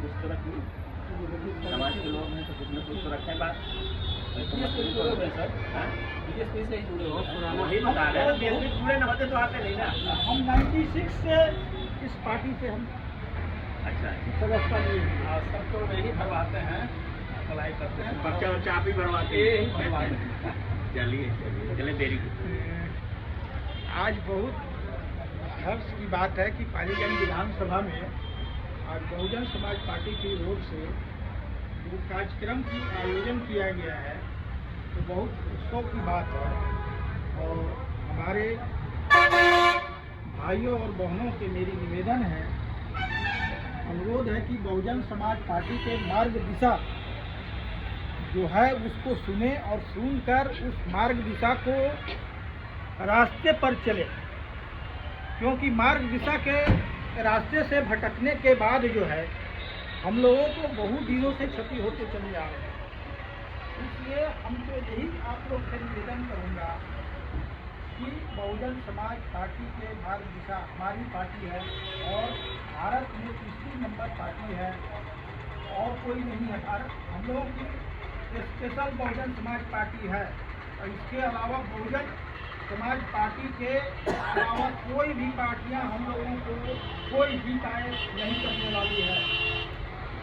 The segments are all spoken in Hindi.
कुछ तो रखिए, समाज के लोग हैं तो कुछ न कुछ तो रखें बात। सर बीएसपी से ही जुड़े हो, वही बता रहे हैं, बीएसपी जुड़े न होते तो आते नहीं ना। हम 96 से इस पार्टी से हम अच्छा सदस्यता लिए सबको यही भरवाते हैं, अप्लाई करते हैं, पर्चा वर्चा आप ही भरवाते यही हैं। भरवाते हैं। चलिए चले देरी को। आज बहुत हर्ष की बात है कि पालीगंज विधानसभा में आज बहुजन समाज पार्टी की ओर से जो कार्यक्रम की आयोजन किया गया है तो बहुत उत्सव की बात है। और हमारे भाइयों और बहनों से मेरी निवेदन है, अनुरोध है कि बहुजन समाज पार्टी के मार्ग दिशा जो है उसको सुने और सुनकर उस मार्ग दिशा को रास्ते पर चले, क्योंकि मार्ग दिशा के रास्ते से भटकने के बाद जो है हम लोगों को बहुत दिनों से क्षति होते चली आ रही है। इसलिए हम तो यही आप लोग से निवेदन करूँगा कि बहुजन समाज पार्टी के मार्ग दिशा हमारी पार्टी है और भारत में तीसरी नंबर पार्टी है और कोई नहीं है। भारत हम लोगों की स्पेशल बहुजन समाज पार्टी है और इसके अलावा बहुजन समाज पार्टी के अलावा कोई भी पार्टियां हम लोगों को कोई भी कार्य नहीं करने वाली है।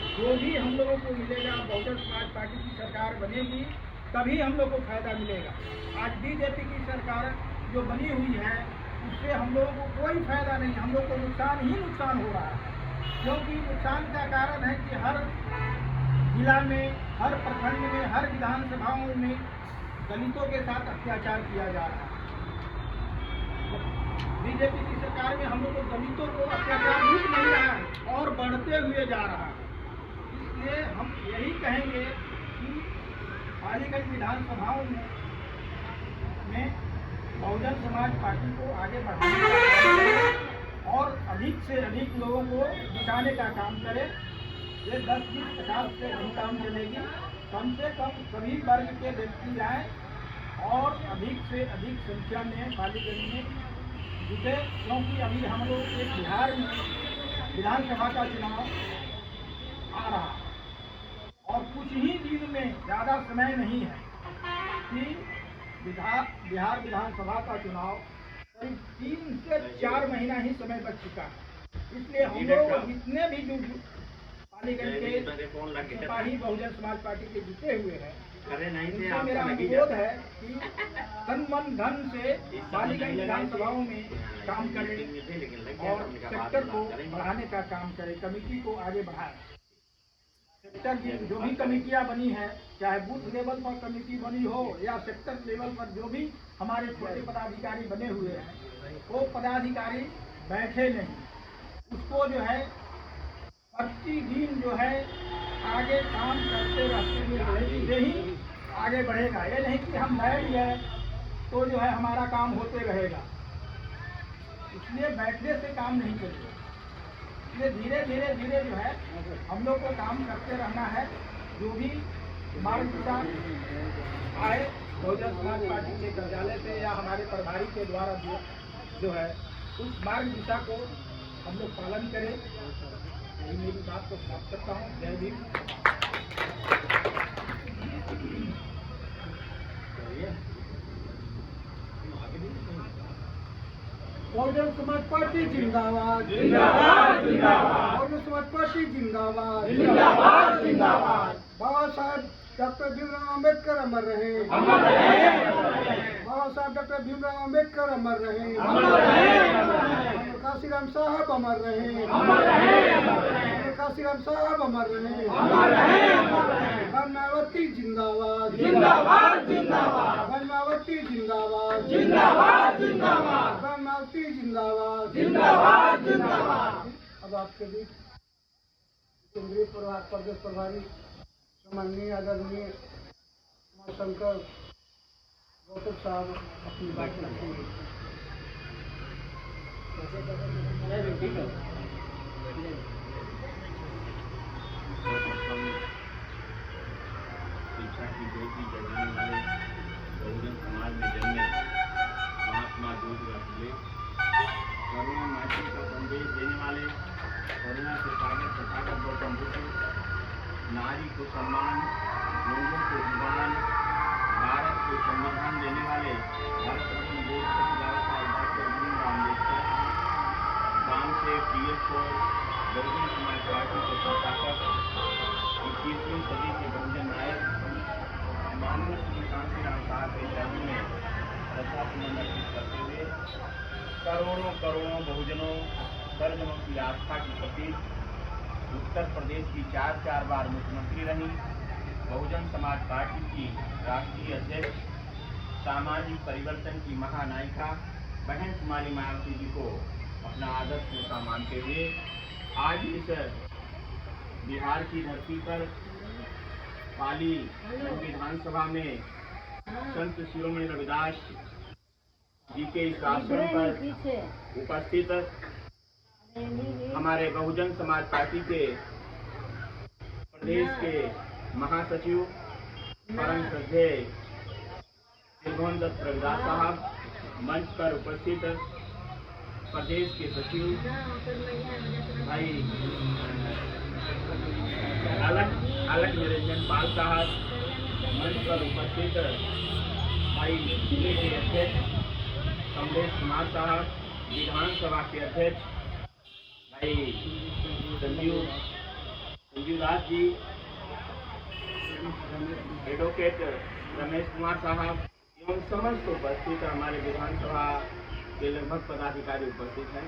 जो भी हम लोगों को मिलेगा, बहुजन समाज पार्टी की सरकार बनेगी तभी हम लोग को फायदा मिलेगा। आज बीजेपी की सरकार जो बनी हुई है उससे हम लोगों को कोई फायदा नहीं, हम लोग को नुकसान ही नुकसान हो रहा है। क्योंकि नुकसान का कारण है कि हर जिला में, हर प्रखंड में, हर विधानसभाओं में दलितों के साथ अत्याचार किया जा रहा है। बीजेपी की सरकार में हम लोग को दलितों को अत्याचार रुक नहीं रहा है और बढ़ते हुए जा रहा है। इसलिए हम यही कहेंगे कि पालीगंज विधानसभाओं में बहुजन समाज पार्टी को आगे बढ़ाने का काम करें और अधिक से अधिक लोगों को जुटाने का काम करें। ये 10, 20, 50 से नहीं काम चलेगी, कम से कम सभी वर्ग के व्यक्ति आए और अधिक से अधिक संख्या में पालीगंज में जुटे, क्योंकि अभी हम लोग के बिहार में विधानसभा का चुनाव आ रहा है और कुछ ही दिन में, ज़्यादा समय नहीं है कि बिहार विधानसभा का चुनाव करीब 3 से 4 महीना ही समय बच चुका है। इसलिए हम लोग जितने भी जो पालीगंज के सिपाही बहुजन समाज पार्टी के जुटे हुए हैं, उनसे मेरा अनुरोध है कि तन मन धन से पालीगंज विधानसभाओं में काम करें और सेक्टर को बढ़ाने का काम करें, कमेटी को आगे बढ़ाएं। सेक्टर की जो भी कमेटियां बनी है, चाहे बूथ लेवल पर कमेटी बनी हो या सेक्टर लेवल पर जो भी हमारे छोटे पदाधिकारी बने हुए हैं, वो पदाधिकारी बैठे नहीं, उसको जो है प्रतिदिन जो है आगे काम करते रहते हुए रहेगी, ही आगे बढ़ेगा। ये नहीं कि हम बैठ गए तो जो है हमारा काम होते रहेगा। इसलिए बैठने से काम नहीं चलेगा। इसलिए धीरे धीरे जो है हम लोग को काम करते रहना है। जो भी मार्ग दिशा आए बहुजन समाज पार्टी के कार्यालय से या हमारे प्रभारी के द्वारा जो है उस मार्ग दिशा को हम लोग पालन करें। यही मेरी बात को समाप्त करता हूँ। जय भीम। बहुजन समाज पार्टी जिंदाबाद, जिंदाबाद, जिंदाबाद। बहुजन समाज पार्टी जिंदाबाद, जिंदाबाद, जिंदाबाद। बाबा साहब डॉक्टर भीमराव अम्बेडकर अमर रहे, अमर रहे। बाबा साहब डॉक्टर भीमराव अम्बेडकर अमर रहे, अमर रहे। काशीराम साहब अमर रहे, अमर रहे। काशीराम साहब अमर रहे, अमर रहे। पद्मावती जिंदाबाद, जिंदाबाद, जिंदाबाद। पद्मावती जिंदाबाद, जिंदाबाद, जिंदाबाद। पद्मावती जिंदाबाद, जिंदाबाद, जिंदाबाद। अब आपके बीच केंद्रीय प्रदेश प्रभारी सम्माननीय आदरणीय शंकर गौतम साहब अपनी बात रखेंगे। शिक्षा की ज्योति जगाने वाले बहुजन समाज में जन्मे महात्मा ज्योतिबा फुले, करुणा माटी का संदेश देने वाले, करुणा से सागर तथागत गौतम बुद्ध, नारी को सम्मान, लोगों को जुबान, भारत को संविधान देने वाले भारत रत्न लोकपति बाबा साहब डॉक्टर भीमराव अम्बेडकर, गांव से पीएफ को बहुजन समाज पार्टी के संस्थापक 21वीं सदी के बहुजन नायक माननीय श्री कांशीराम साहब के चरणों में श्रद्धासुमन अर्पित करते हुए करोड़ों करोड़ों बहुजनों दर्जनों की आस्था की प्रतीक उत्तर प्रदेश की 4 बार मुख्यमंत्री रही बहुजन समाज पार्टी की राष्ट्रीय अध्यक्ष, सामाजिक परिवर्तन की महानायिका बहन कुमारी मायावती जी को अपना आदर्श नेता मानते हुए आज इस बिहार की धरती पर पाली विधानसभा में संत शिरोमणि रविदास जी के इस आश्रम पर उपस्थित हमारे बहुजन समाज पार्टी के प्रदेश के महासचिव परम श्रद्धेय त्रिभुवन दत्त रविदास साहब, मंच पर उपस्थित प्रदेश के सचिव भाई अलग निरंजन पाल साहब, मंच पर उपस्थित भाई जिले के अध्यक्ष कमलेश कुमार साहब, विधानसभा के अध्यक्ष भाई संजीव दास जी, एडवोकेट रमेश कुमार साहब एवं समस्त उपस्थित हमारे विधानसभा के लगभग पदाधिकारी उपस्थित हैं।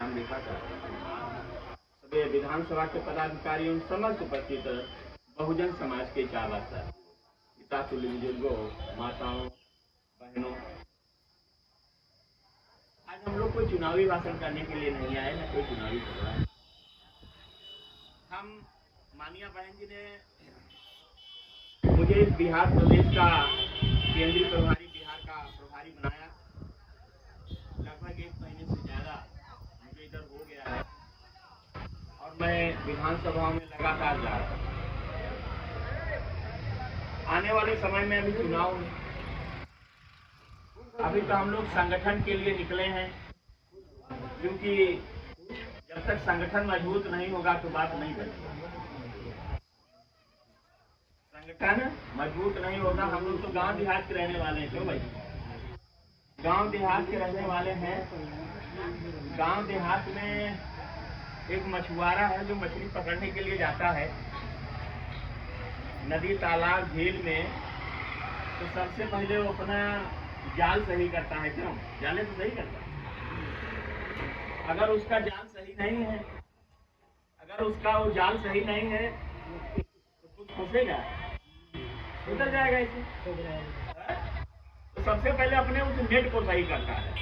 नाम लिखा था सभी विधानसभा के पदाधिकारी एवं समस्त उपस्थित बहुजन समाज के चावासा पिता तुल्य बुजुर्गों, माताओं, बहनों, आज हम लोग कोई चुनावी भाषण करने के लिए नहीं आए, न कोई चुनावी सभा है। हम मानिया बहन जी ने मुझे बिहार प्रदेश का केंद्रीय प्रभारी, बिहार का प्रभारी बनाया। लगभग 1 महीने से ज्यादा मुझे इधर हो गया है और मैं विधानसभाओं में लगातार जा रहा हूँ। आने वाले समय में अभी चुनाव में अभी तो हम लोग संगठन के लिए निकले हैं, क्योंकि जब तक संगठन मजबूत नहीं होगा तो बात नहीं बनेगी। संगठन मजबूत नहीं होगा। हम लोग तो गांव देहात के रहने वाले हैं, क्यों भाई? गांव देहात के रहने वाले हैं। गांव देहात में एक मछुआरा है जो मछली पकड़ने के लिए जाता है नदी, तालाब, झील में, तो सबसे पहले वो अपना जाल सही करता है। क्यों? जाले तो सही करता है। अगर उसका जाल सही नहीं है, अगर उसका वो जाल सही नहीं है तो कुछ फंसेगा, उतर जाएगा इसे। तो सबसे पहले अपने उस नेट को सही करता है,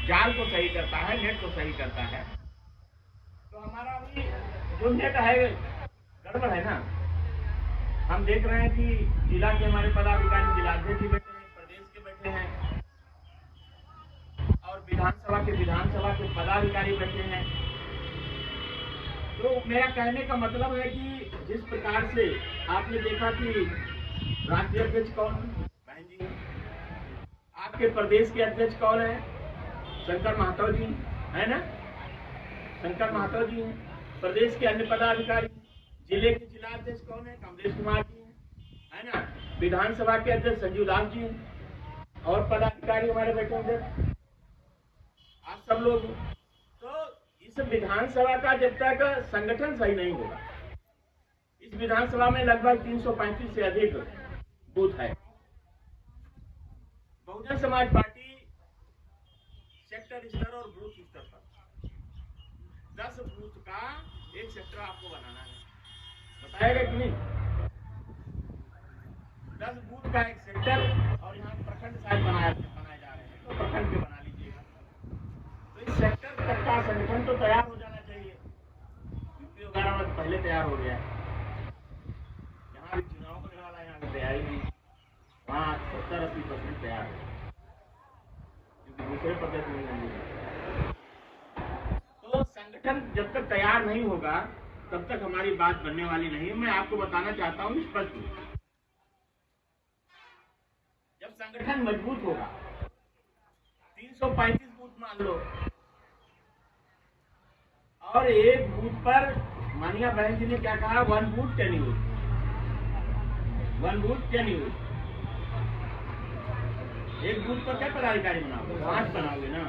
जाल को सही करता है, नेट को सही करता है। तो हमारा अभी जो नेट है गड़बड़ है ना। हम देख रहे हैं कि जिला के हमारे पदाधिकारी, जिलाध्यक्ष बैठे हैं, प्रदेश के बैठे हैं और विधानसभा के पदाधिकारी बैठे हैं। तो मेरा कहने का मतलब है कि जिस प्रकार से आपने देखा कि राष्ट्रीय अध्यक्ष कौन है? बहन जी। आपके प्रदेश के अध्यक्ष कौन है? शंकर महतो जी है ना। शंकर महतो जी हैं। प्रदेश के अन्य पदाधिकारी, जिले के जिला अध्यक्ष कौन है? कमलेश कुमार जी है ना। विधानसभा के अध्यक्ष संजीव दास जी हैं और पदाधिकारी हमारे बैठे हैं आप सब लोग। तो इस विधानसभा का जब तक संगठन सही नहीं होगा, इस विधानसभा में लगभग 335 से अधिक बूथ है। बहुजन समाज पार्टी सेक्टर स्तर और बूथ स्तर पर 10 बूथ का एक सेक्टर आपको बनाना है। बताएगा कि नहीं? 10 बूथ का एक सेक्टर, और यहाँ प्रखंड शायद बनाए जा रहे हैं, तो प्रखंड के बना लीजिएगा। तो इस सेक्टर तक का संगठन तो तैयार हो जाना चाहिए। यूपी वगैरह में पहले तैयार हो गया है। यहाँ भी चुनाव होने वाला है, यहाँ की तैयारी नहीं, वहाँ 70-80% तैयार है, क्योंकि दूसरे प्रदेश में नहीं है। तो संगठन जब तक तैयार नहीं होगा तब तक हमारी बात बनने वाली नहीं है। मैं आपको बताना चाहता हूँ स्पष्ट, जब संगठन मजबूत होगा, 335 बूथ मान लो, और एक बूथ पर मानिया बहन जी ने क्या कहा, 1 बूथ 10 यूथ, 1 बूथ 10 यूथ। एक बूथ पर क्या पदाधिकारी बनाओगे, 5 बनाओगे ना।